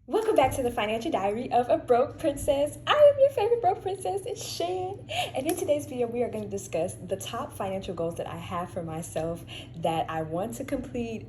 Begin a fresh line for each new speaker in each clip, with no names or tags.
Welcome back to the Financial Diary of a Broke Princess. I am your favorite broke princess, it's Shan. And in today's video, we are going to discuss the top financial goals that I have for myself that I want to complete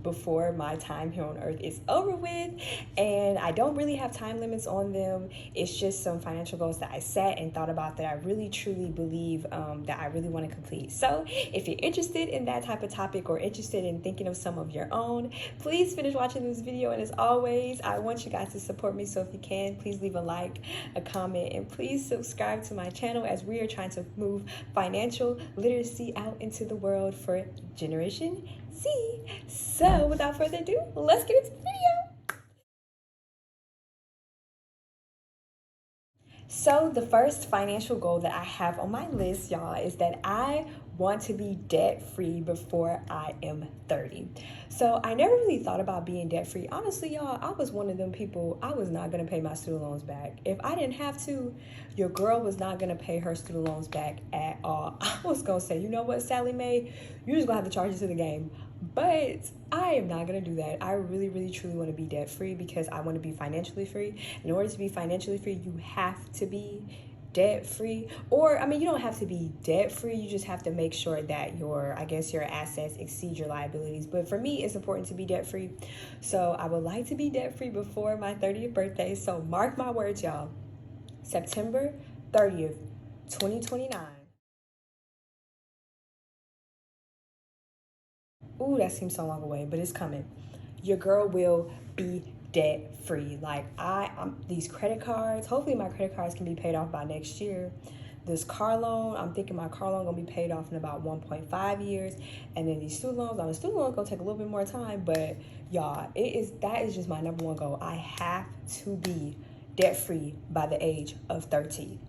before my time here on earth is over with. And I don't really have time limits on them. It's just some financial goals that I sat and thought about that I really truly believe that I really want to complete. So if you're interested in that type of topic or interested in thinking of some of your own, please finish watching this video. And as always, I want you guys to support me, so if you can, please leave a like, a comment, and please subscribe to my channel as we are trying to move financial literacy out into the world for Generation Z. So without further ado, let's get into the video. So the first financial goal that I have on my list, y'all, is that I want to be debt-free before I am 30. So I never really thought about being debt-free. Honestly, y'all, I was one of them people, I was not going to pay my student loans back. If I didn't have to, your girl was not going to pay her student loans back at all. I was going to say, you know what, Sally Mae, you're just going to have to charge it to the game. But I am not going to do that. I really, really, truly want to be debt-free because I want to be financially free. In order to be financially free, you have to be debt-free. Or, I mean, you don't have to be debt-free. You just have to make sure that your assets exceed your liabilities. But for me, it's important to be debt-free. So I would like to be debt-free before my 30th birthday. So mark my words, y'all. September 30th, 2029. Ooh, that seems so long away, but it's coming. Your girl will be debt free. Like these credit cards, hopefully my credit cards can be paid off by next year. This car loan, I'm thinking my car loan gonna be paid off in about 1.5 years. And then these student loans, the student loans gonna take a little bit more time, but y'all, that is just my number one goal. I have to be debt free by the age of 30.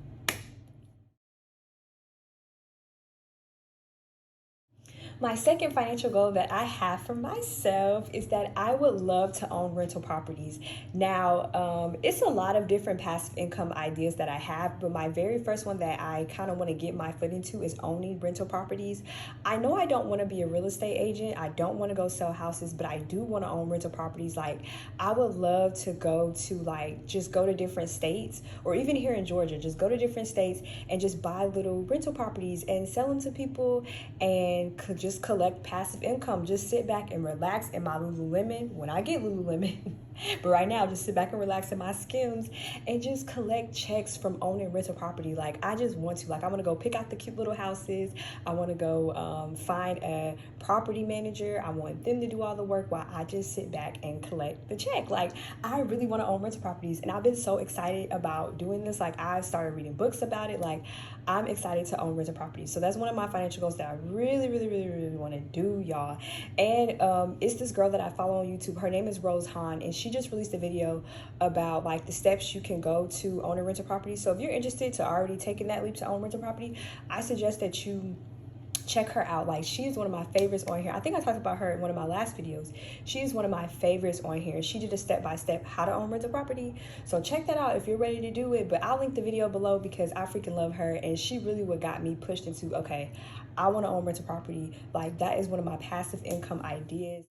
My second financial goal that I have for myself is that I would love to own rental properties. Now, it's a lot of different passive income ideas that I have, but my very first one that I kind of want to get my foot into is owning rental properties. I know I don't want to be a real estate agent. I don't want to go sell houses, but I do want to own rental properties. Like, I would love to go to just go to different states, or even here in Georgia, just go to different states and just buy little rental properties and sell them to people and could just collect passive income. Just sit back and relax in my Lululemon when I get Lululemon. But right now, just sit back and relax in my Skims and just collect checks from owning rental property. Like, I just want to. Like, I want to go pick out the cute little houses. I want to go find a property manager. I want them to do all the work while I just sit back and collect the check. Like, I really want to own rental properties. And I've been so excited about doing this. Like, I've started reading books about it. Like, I'm excited to own rental properties. So that's one of my financial goals that I really, really, really, really want to do, y'all. And it's this girl that I follow on YouTube. Her name is Rose Hahn, and she just released a video about like the steps you can go to own a rental property. So if you're interested to already taking that leap to own rental property, I suggest that you check her out. Like, she's one of my favorites on here. I think I talked about her in one of my last videos. She's one of my favorites on here. She did a step-by-step how to own rental property. So check that out if you're ready to do it. But I'll link the video below because I freaking love her. And she really what got me pushed into, okay, I want to own rental property. Like, that is one of my passive income ideas.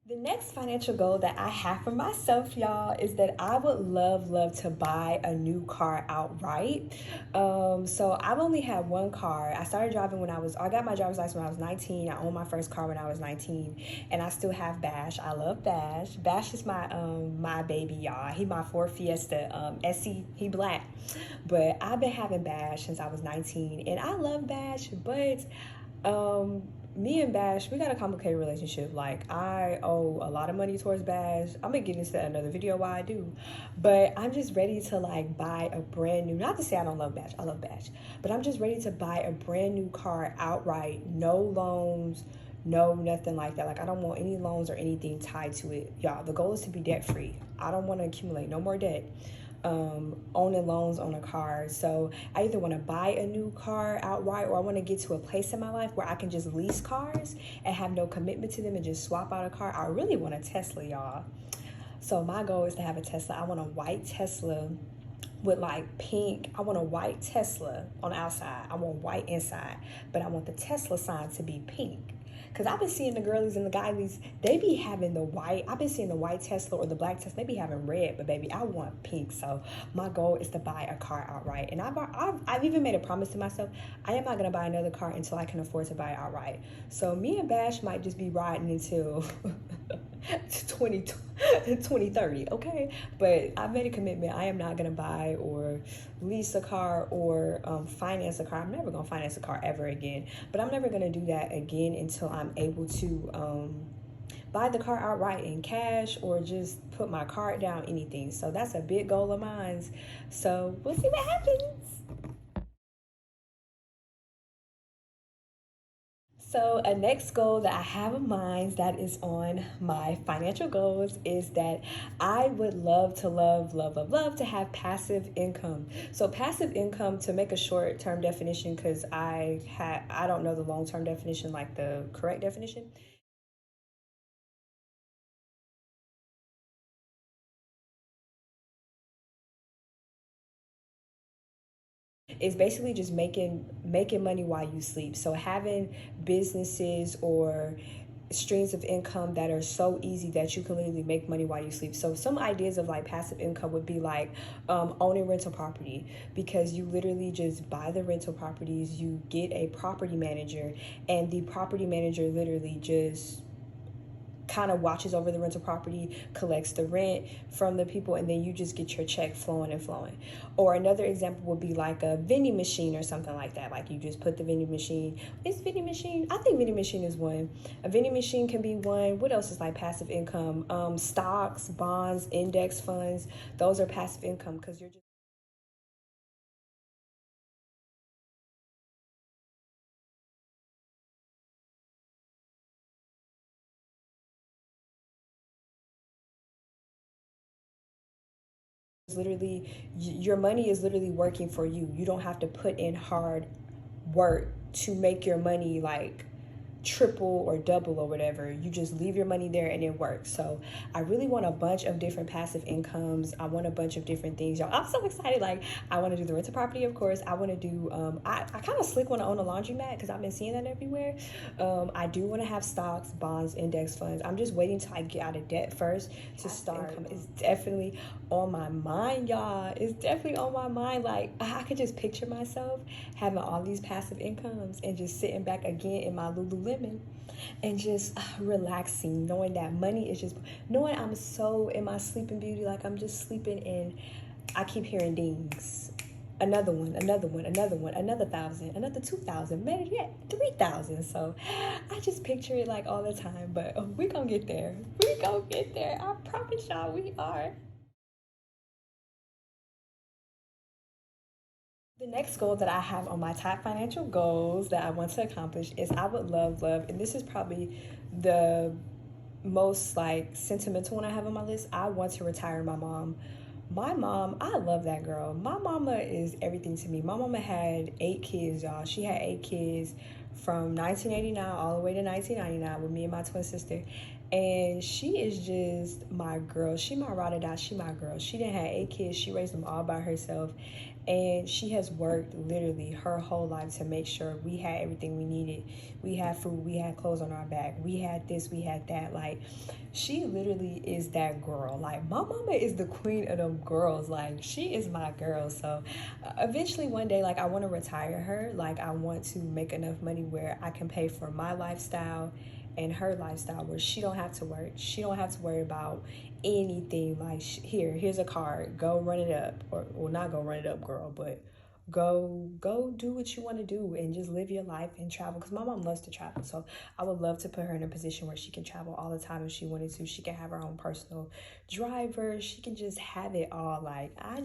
The next financial goal that I have for myself, y'all, is that I would love to buy a new car outright. So I've only had one car. I started driving I got my driver's license when I was 19. I owned my first car when I was 19, and I still have Bash. I love Bash. Bash is my baby, y'all. He my Ford Fiesta SE. He black, but I've been having Bash since I was 19, and I love Bash, but me and Bash, we got a complicated relationship. Like, I owe a lot of money towards Bash. I'm gonna get into that in another video why I do. But I'm just ready to like buy a brand new, not to say I don't love Bash, I love Bash, but I'm just ready to buy a brand new car outright, no loans, no nothing like that. Like, I don't want any loans or anything tied to it. Y'all, the goal is to be debt free. I don't want to accumulate no more debt. Owning loans on a car. So I either want to buy a new car outright, or I want to get to a place in my life where I can just lease cars and have no commitment to them and just swap out a car. I really want a Tesla, y'all. So my goal is to have a Tesla. I want a white Tesla with like pink. I want a white Tesla on the outside. I want white inside, but I want the Tesla sign to be pink. Because I've been seeing the girlies and the guys, they be having the white. I've been seeing the white Tesla or the black Tesla. They be having red, but baby, I want pink. So my goal is to buy a car outright. And I've even made a promise to myself. I am not going to buy another car until I can afford to buy it outright. So me and Bash might just be riding until 2030, okay? But I've made a commitment. I am not going to buy or lease a car or finance a car. I'm never going to finance a car ever again. But I'm never going to do that again until I'm able to buy the car outright in cash or just put my card down, anything. So that's a big goal of mine. So we'll see what happens. So, a next goal that I have in mind that is on my financial goals is that I would love to have passive income. So, passive income, to make a short term definition, because I don't know the long term definition, like the correct definition, is basically just making money while you sleep. So having businesses or streams of income that are so easy that you can literally make money while you sleep. So some ideas of like passive income would be like owning rental property, because you literally just buy the rental properties, you get a property manager, and the property manager literally just kind of watches over the rental property, collects the rent from the people, and then you just get your check flowing and flowing. Or another example would be like a vending machine or something like that. Like you just put the vending machine. Is vending machine? I think vending machine is one. A vending machine can be one. What else is like passive income? Stocks, bonds, index funds. Those are passive income because you're just literally, your money is literally working for you. You don't have to put in hard work to make your money like triple or double or whatever. You just leave your money there and it works. So I really want a bunch of different passive incomes. I want a bunch of different things, y'all. I'm so excited. Like, I want to do the rental property, of course. I want to do I kind of slick want to own a laundromat because I've been seeing that everywhere. I do want to have stocks, bonds, index funds. I'm just waiting till I get out of debt first to start. Income is definitely on my mind, y'all. It's definitely on my mind. Like, I could just picture myself having all these passive incomes and just sitting back again in my Lululemon and just relaxing, knowing that money is just, knowing I'm so in my sleeping beauty, like I'm just sleeping and I keep hearing dings. Another one, another one, another one, another 1,000, another 2,000, better yet, 3,000. So I just picture it like all the time, but we gonna get there. We gonna get there. I promise y'all we are. The next goal that I have on my top financial goals that I want to accomplish is I would love, and this is probably the most like sentimental one I have on my list. I want to retire my mom. My mom, I love that girl. My mama is everything to me. My mama had 8 kids, y'all. She had 8 kids from 1989 all the way to 1999 with me and my twin sister. And she is just my girl. She my ride or die. She my girl. She didn't have 8 kids. She raised them all by herself. And she has worked literally her whole life to make sure we had everything we needed. We had food, we had clothes on our back, we had this, we had that. Like, she literally is that girl. Like, my mama is the queen of them girls. Like, she is my girl. So eventually one day, like, I want to retire her. Like, I want to make enough money where I can pay for my lifestyle and her lifestyle, where she don't have to work. She don't have to worry about anything. Like, here's a card, go run it up, or well, not go run it up, girl, but go do what you want to do and just live your life and travel, because my mom loves to travel. So I would love to put her in a position where she can travel all the time if she wanted to. She can have her own personal driver. She can just have it all. Like, I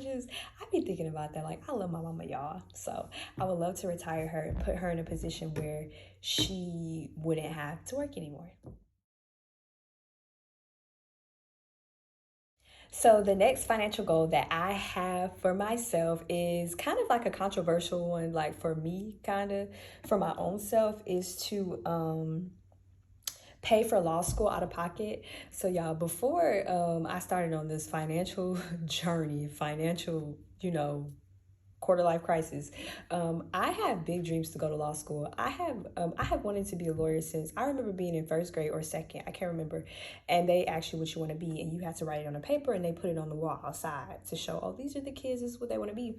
be thinking about that. Like, I love my mama, y'all. So I would love to retire her and put her in a position where she wouldn't have to work anymore. So the next financial goal that I have for myself is kind of like a controversial one, like for me, kind of for my own self, is to pay for law school out of pocket. So y'all, before I started on this financial journey, financial, quarter life crisis. I have big dreams to go to law school. I have wanted to be a lawyer since I remember being in first grade or second. I can't remember. And they ask you what you want to be, and you have to write it on a paper, and they put it on the wall outside to show, oh, these are the kids. This is what they want to be.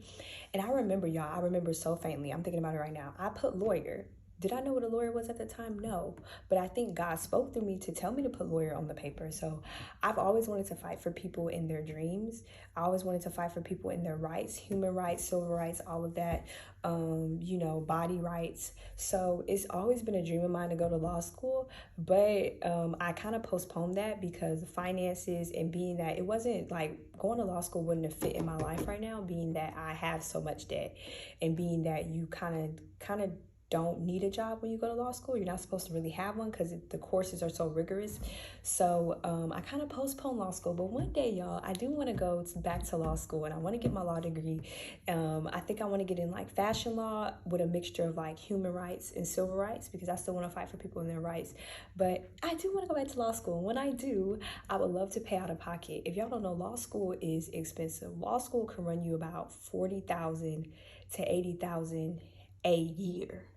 And I remember, y'all. I remember so faintly. I'm thinking about it right now. I put lawyer. Did I know what a lawyer was at the time? No. But I think God spoke through me to tell me to put lawyer on the paper. So I've always wanted to fight for people in their dreams. I always wanted to fight for people in their rights, human rights, civil rights, all of that, body rights. So it's always been a dream of mine to go to law school. But I kind of postponed that because of finances and being that it wasn't like going to law school wouldn't have fit in my life right now, being that I have so much debt and being that you kind of don't need a job when you go to law school. You're not supposed to really have one because the courses are so rigorous. So I kind of postponed law school. But one day, y'all, I do want to go back to law school and I want to get my law degree. I think I want to get in like fashion law with a mixture of like human rights and civil rights because I still want to fight for people in their rights. But I do want to go back to law school. And when I do, I would love to pay out of pocket. If y'all don't know, law school is expensive. Law school can run you about $40,000 to $80,000 a year.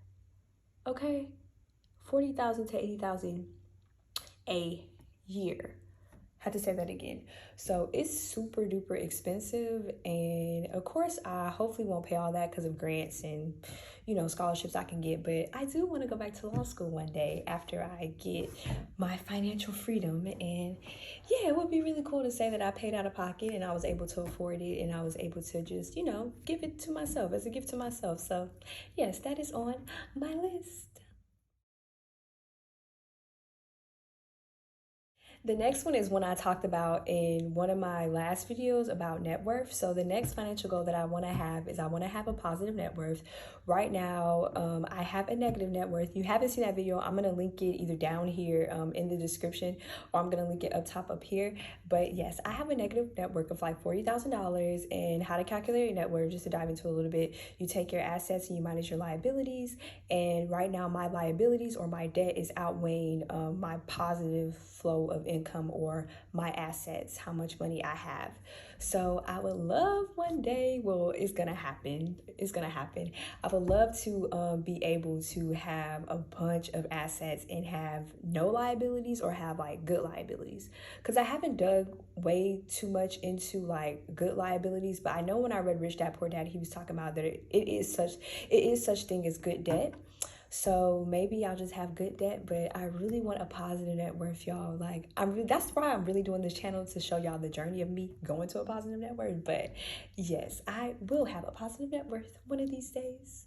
Okay, 40,000 to 80,000 a year. Had to say that again. So it's super duper expensive, and of course I hopefully won't pay all that because of grants and scholarships I can get, but I do want to go back to law school one day after I get my financial freedom. And yeah, it would be really cool to say that I paid out of pocket and I was able to afford it and I was able to just give it to myself as a gift to myself. So yes, that is on my list. The next one is one I talked about in one of my last videos about net worth. So the next financial goal that I want to have is I want to have a positive net worth. Right now, I have a negative net worth. You haven't seen that video, I'm going to link it either down here in the description, or I'm going to link it up top up here. But yes, I have a negative net worth of like $40,000. And how to calculate your net worth, just to dive into a little bit, you take your assets and you minus your liabilities. And right now my liabilities or my debt is outweighing my positive flow of income or my assets, how much money I have. So I would love one day, well, it's gonna happen. I would love to be able to have a bunch of assets and have no liabilities or have like good liabilities. Because I haven't dug way too much into like good liabilities, but I know when I read Rich Dad Poor Dad, he was talking about that it is such thing as good debt. So maybe I'll just have good debt, but I really want a positive net worth, y'all. Like that's why I'm really doing this channel, to show y'all the journey of me going to a positive net worth. But yes, I will have a positive net worth one of these days.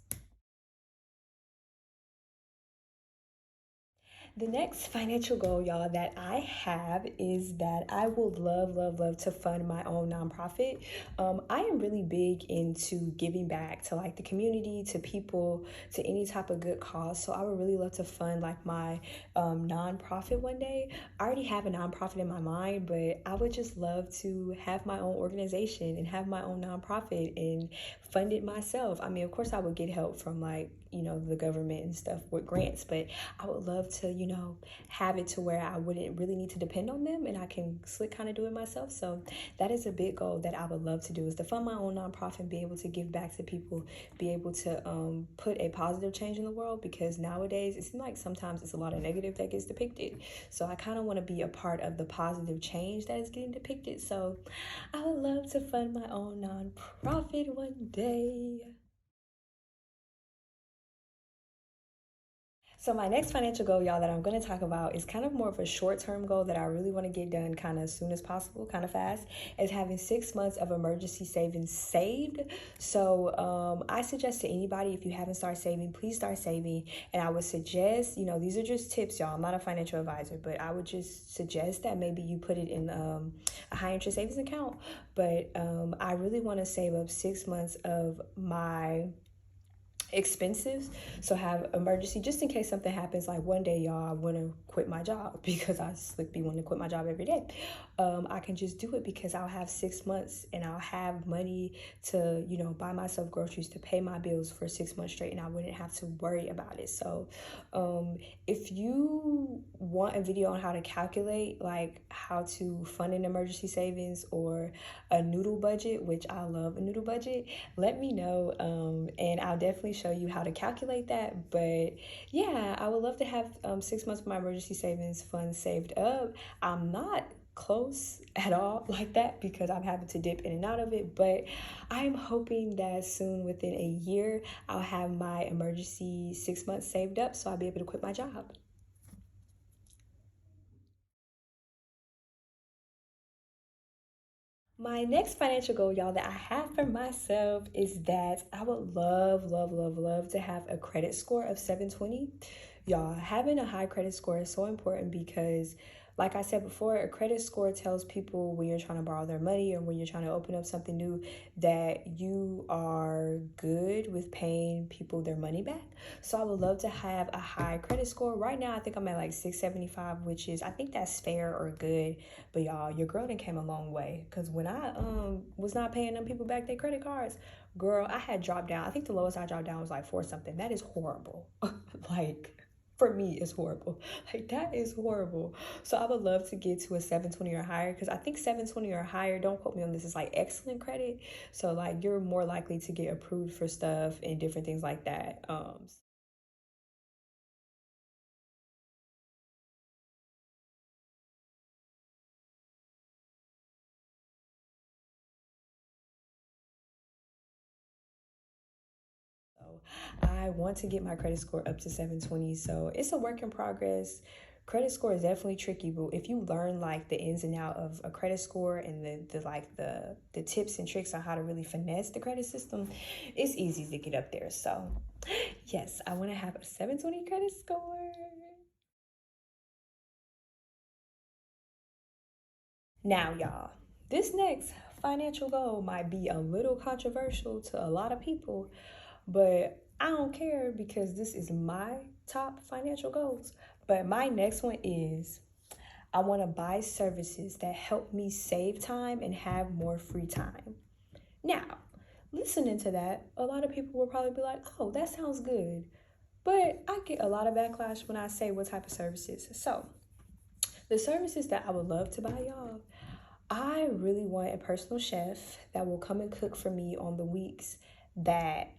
The next financial goal, y'all, that I have is that I would love, love, love to fund my own nonprofit. I am really big into giving back to like the community, to people, to any type of good cause. So I would really love to fund like my nonprofit one day. I already have a nonprofit in my mind, but I would just love to have my own organization and have my own nonprofit and fund it myself. I mean, of course, I would get help from like the government and stuff with grants, but I would love to have it to where I wouldn't really need to depend on them and I can slick kind of do it myself. So that is a big goal that I would love to do, is to fund my own nonprofit and be able to give back to people, be able to put a positive change in the world, because nowadays it seems like sometimes it's a lot of negative that gets depicted. So I kind of want to be a part of the positive change that is getting depicted. So I would love to fund my own nonprofit one day. So my next financial goal, y'all, that I'm going to talk about is kind of more of a short-term goal that I really want to get done kind of as soon as possible, kind of fast, is having 6 months of emergency savings saved. So I suggest to anybody, if you haven't started saving, please start saving. And I would suggest, these are just tips, y'all. I'm not a financial advisor, but I would just suggest that maybe you put it in a high interest savings account. But I really want to save up 6 months of my expenses. So have emergency just in case something happens. Like one day, y'all, I want to quit my job because I slick be wanting to quit my job every day. I can just do it because I'll have 6 months and I'll have money to, buy myself groceries, to pay my bills for 6 months straight, and I wouldn't have to worry about it. So if you want a video on how to calculate, like how to fund an emergency savings or a noodle budget, which I love a noodle budget, let me know, and I'll definitely show you how to calculate that. But yeah, I would love to have 6 months of my emergency savings fund saved up. I'm not close at all like that because I'm having to dip in and out of it, but I'm hoping that soon, within a year, I'll have my emergency 6 months saved up so I'll be able to quit my job. My next financial goal, y'all, that I have for myself is that I would love, love, love, love to have a credit score of 720. Y'all, having a high credit score is so important because, like I said before, a credit score tells people when you're trying to borrow their money or when you're trying to open up something new that you are good with paying people their money back. So I would love to have a high credit score. Right now, I think I'm at like 675, which is, I think that's fair or good. But y'all, your girl done came a long way. Cause when I was not paying them people back their credit cards, girl, I had dropped down. I think the lowest I dropped down was like 4 something. That is horrible. Like, for me, it's horrible. Like, that is horrible. So I would love to get to a 720 or higher, because I think 720 or higher, don't quote me on this, is like excellent credit. So like you're more likely to get approved for stuff and different things like that. So I want to get my credit score up to 720. So it's a work in progress. Credit score is definitely tricky, but if you learn like the ins and out of a credit score and the tips and tricks on how to really finesse the credit system, it's easy to get up there. So yes, I want to have a 720 credit score. Now, y'all, this next financial goal might be a little controversial to a lot of people, but I don't care because this is my top financial goals. But my next one is I want to buy services that help me save time and have more free time. Now, listening to that, a lot of people will probably be like, oh, that sounds good. But I get a lot of backlash when I say what type of services. So, the services that I would love to buy, y'all, I really want a personal chef that will come and cook for me on the weeks that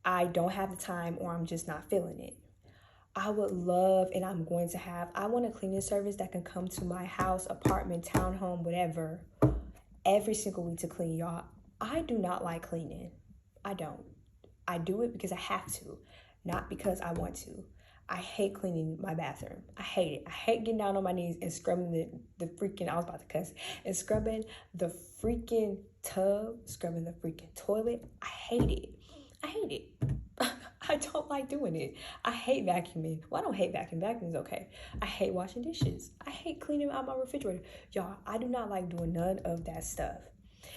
I don't have the time or I'm just not feeling it. I would love, and I'm going to have, I want a cleaning service that can come to my house, apartment, townhome, whatever, every single week to clean, y'all. I do not like cleaning. I don't. I do it because I have to, not because I want to. I hate cleaning my bathroom. I hate it. I hate getting down on my knees and scrubbing the freaking, I was about to cuss, and scrubbing the freaking tub, scrubbing the freaking toilet. I hate it. I hate it. I don't like doing it. I hate vacuuming. Well, I don't hate vacuuming. Vacuuming is okay. I hate washing dishes. I hate cleaning out my refrigerator. Y'all, I do not like doing none of that stuff.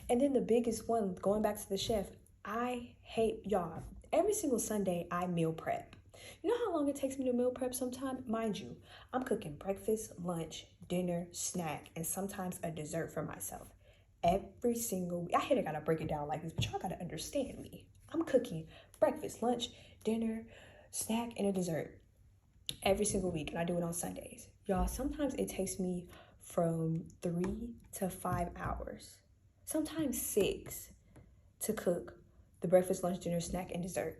And then the biggest one, going back to the chef, I hate, y'all, every single Sunday I meal prep. You know how long it takes me to meal prep sometimes? Mind you, I'm cooking breakfast, lunch, dinner, snack, and sometimes a dessert for myself. Every single week. I hate I gotta break it down like this, but y'all gotta understand me. I'm cooking breakfast, lunch, dinner, snack, and a dessert every single week, and I do it on Sundays. Y'all, sometimes it takes me from 3 to 5 hours, sometimes 6, to cook the breakfast, lunch, dinner, snack, and dessert.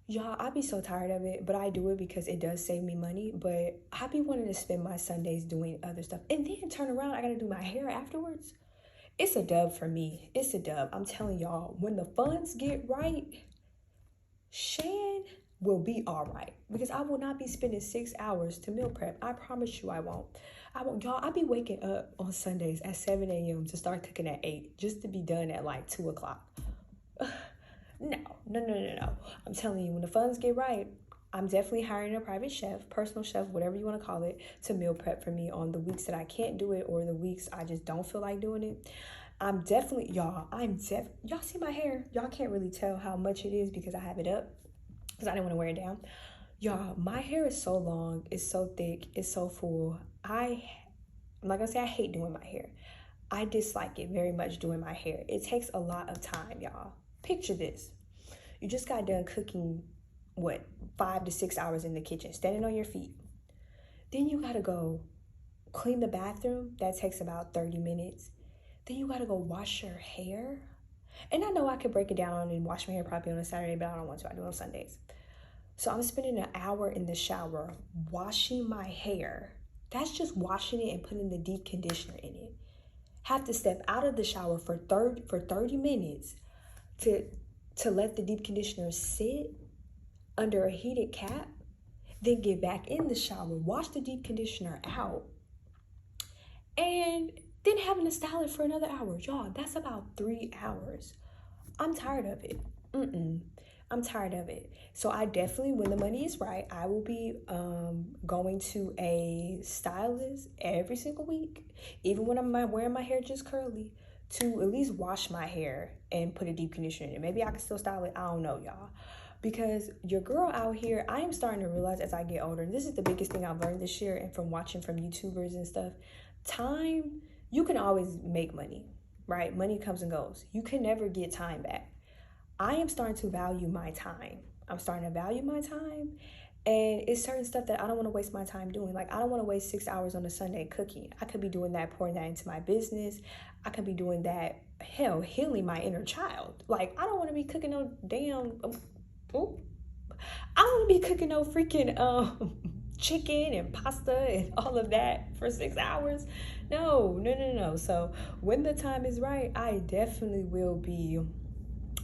Y'all, I be so tired of it, but I do it because it does save me money. But I be wanting to spend my Sundays doing other stuff and then turn around, I gotta do my hair afterwards. It's a dub for me. It's a dub. I'm telling y'all, when the funds get right, Shan will be all right because I will not be spending 6 hours to meal prep. I promise you I won't. I won't. Y'all, I be waking up on Sundays at 7 a.m. to start cooking at 8 just to be done at like 2 o'clock. No, no, no, no, no. I'm telling you, when the funds get right, I'm definitely hiring a private chef, personal chef, whatever you want to call it, to meal prep for me on the weeks that I can't do it or the weeks I just don't feel like doing it. I'm definitely, y'all see my hair. Y'all can't really tell how much it is because I have it up. because I didn't want to wear it down. Y'all, my hair is so long, it's so thick, it's so full. I'm not gonna say I hate doing my hair. I dislike it very much doing my hair. It takes a lot of time, y'all. Picture this. You just got done cooking, what, 5 to 6 hours in the kitchen, standing on your feet. Then you gotta go clean the bathroom. That takes about 30 minutes. Then you gotta go wash your hair. And I know I could break it down and wash my hair probably on a Saturday, but I don't want to. I do it on Sundays. So I'm spending an hour in the shower washing my hair. That's just washing it and putting the deep conditioner in it. Have to step out of the shower for 30 minutes to let the deep conditioner sit under a heated cap, then get back in the shower, wash the deep conditioner out, and then having to style it for another hour. Y'all, that's about 3 hours. I'm tired of it. I'm tired of it. So I definitely, when the money is right, I will be going to a stylist every single week, even when I'm wearing my hair just curly, to at least wash my hair and put a deep conditioner in it. Maybe I can still style it. I don't know, y'all. Because your girl out here, I am starting to realize as I get older, and this is the biggest thing I've learned this year and from watching from YouTubers and stuff, time, you can always make money, right? Money comes and goes. You can never get time back. I am starting to value my time. I'm starting to value my time. And it's certain stuff that I don't want to waste my time doing. Like, I don't want to waste 6 hours on a Sunday cooking. I could be doing that, pouring that into my business. I could be doing that, hell, healing my inner child. Like, I don't want to be cooking no damn, I don't want to be cooking no freaking chicken and pasta and all of that for 6 hours. No. So when the time is right, I definitely will be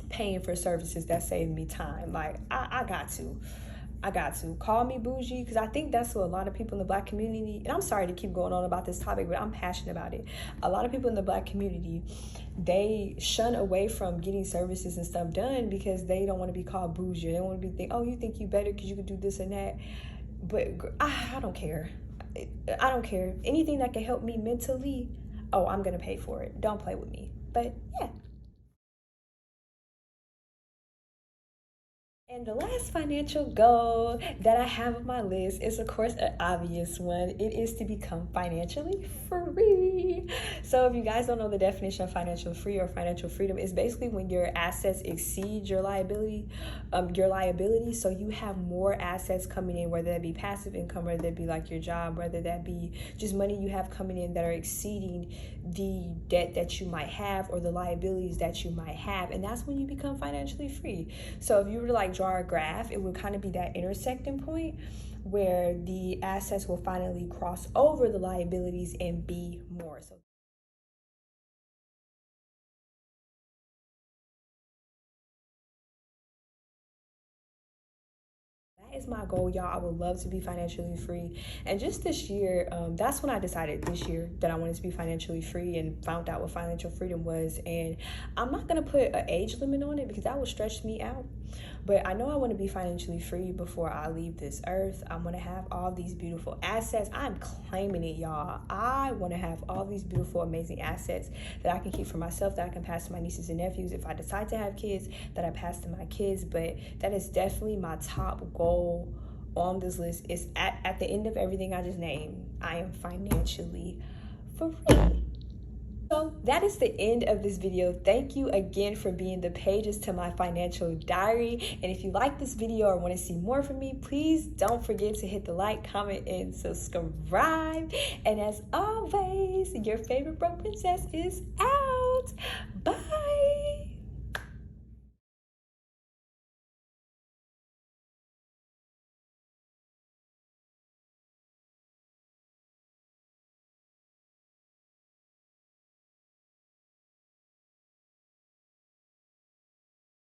paying for services that save me time. Like, I got to call me bougie, because I think that's what a lot of people in the Black community, and I'm sorry to keep going on about this topic, but I'm passionate about it. A lot of people in the Black community, they shun away from getting services and stuff done because they don't want to be called bougie. They don't want to be think, oh, you think you better because you could do this and that. But I don't care. I don't care. Anything that can help me mentally, oh, I'm gonna pay for it. Don't play with me. But yeah. And the last financial goal that I have on my list is, of course, an obvious one. It is to become financially free. So if you guys don't know the definition of financial free or financial freedom, it's basically when your assets exceed your liability. So you have more assets coming in, whether that be passive income, whether that be like your job, whether that be just money you have coming in that are exceeding the debt that you might have or the liabilities that you might have. And that's when you become financially free. So if you were to like draw a graph, it would kind of be that intersecting point where the assets will finally cross over the liabilities and be more. So that is my goal, y'all. I would love to be financially free. And just this year, that's when I decided this year that I wanted to be financially free and found out what financial freedom was. And I'm not going to put an age limit on it because that would stretch me out. But I know I want to be financially free before I leave this earth. I want to have all these beautiful assets. I'm claiming it, y'all. I want to have all these beautiful, amazing assets that I can keep for myself, that I can pass to my nieces and nephews. If I decide to have kids, that I pass to my kids. But that is definitely my top goal on this list. Is at the end of everything I just named, I am financially free. So that is the end of this video. Thank you again for being the pages to my financial diary. And if you like this video or want to see more from me, please don't forget to hit the like, comment, and subscribe. And as always, your favorite broke princess is out.